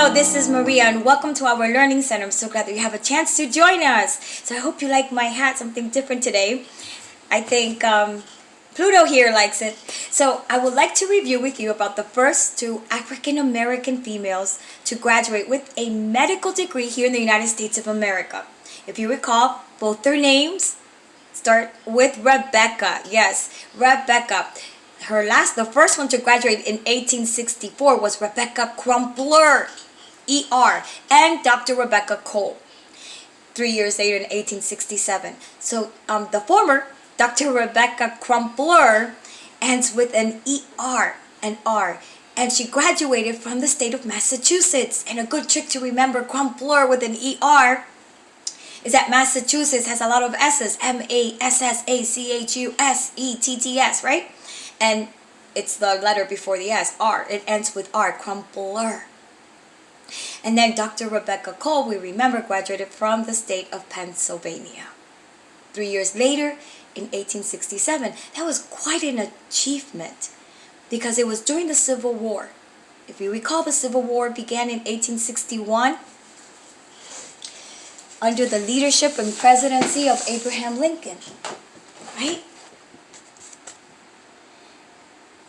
hello, this is Maria and welcome to our Learning Center. I'm so glad that you have a chance to join us. So I hope you like my hat, something different today. I think Pluto here likes it. So I would like to review with you about the first two African American females to graduate with a medical degree here in the United States of America. If you recall, both their names start with Rebecca. Yes, Rebecca. The first one to graduate in 1864 was Rebecca Crumpler, ER, and Dr. Rebecca Cole, 3 years later in 1867. So the former, Dr. Rebecca Crumpler, ends with an ER, an R, and she graduated from the state of Massachusetts. And a good trick to remember Crumpler with an ER is that Massachusetts has a lot of S's, Massachusetts, right? And it's the letter before the S, R. It ends with R, Crumpler. And then Dr. Rebecca Cole, we remember, graduated from the state of Pennsylvania. 3 years later, in 1867, that was quite an achievement because it was during the Civil War. If you recall, the Civil War began in 1861 under the leadership and presidency of Abraham Lincoln, right?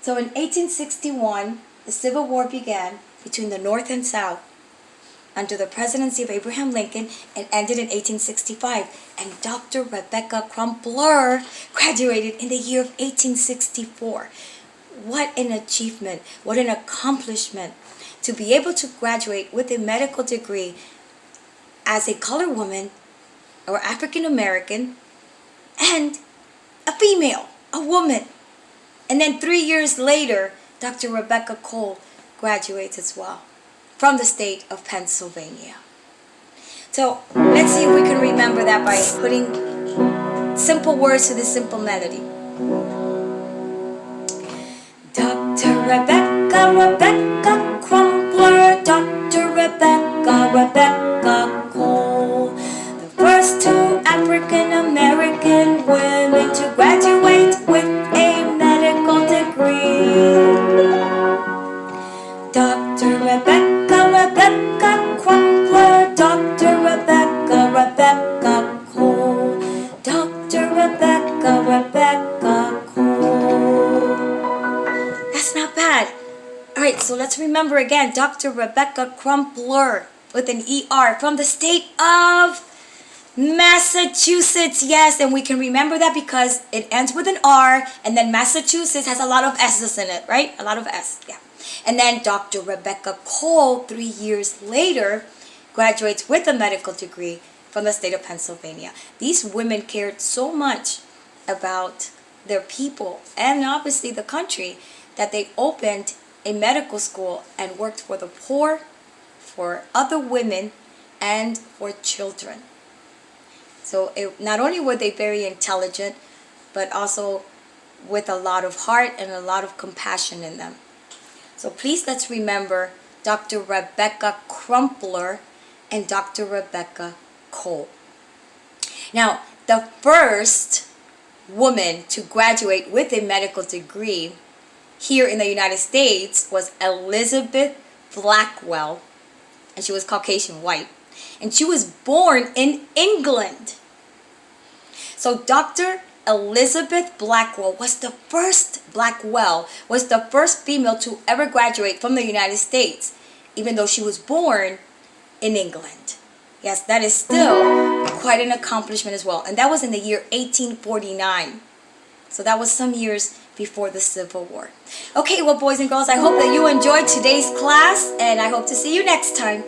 So in 1861, the Civil War began between the North and South under the presidency of Abraham Lincoln and ended in 1865. And Dr. Rebecca Crumpler graduated in the year of 1864. What an achievement, what an accomplishment to be able to graduate with a medical degree as a colored woman or African American and a female, a woman. And then 3 years later, Dr. Rebecca Cole graduates as well from the state of Pennsylvania. So let's see if we can remember that by putting simple words to this simple melody. Dr. Rebecca Crumpler, Dr. Rebecca Cole, the first two African American women to graduate with a medical degree. Dr. Rebecca Crumpler, Dr. Rebecca Cole, Dr. Rebecca Cole. That's not bad. All right, so let's remember again, Dr. Rebecca Crumpler with an ER from the state of Massachusetts. Yes, and we can remember that because it ends with an R, and then Massachusetts has a lot of S's in it, right? A lot of S, yeah. And then Dr. Rebecca Cole, 3 years later, graduates with a medical degree from the state of Pennsylvania. These women cared so much about their people and obviously the country that they opened a medical school and worked for the poor, for other women, and for children. So not only were they very intelligent, but also with a lot of heart and a lot of compassion in them. So please let's remember Dr. Rebecca Crumpler and Dr. Rebecca Cole. Now, the first woman to graduate with a medical degree here in the United States was Elizabeth Blackwell, and she was Caucasian white. And she was born in England. So Dr. Elizabeth Blackwell was the first female to ever graduate from the United States, even though she was born in England. Yes, that is still quite an accomplishment as well. And that was in the year 1849. So that was some years before the Civil War. Okay, well, boys and girls, I hope that you enjoyed today's class, and I hope to see you next time.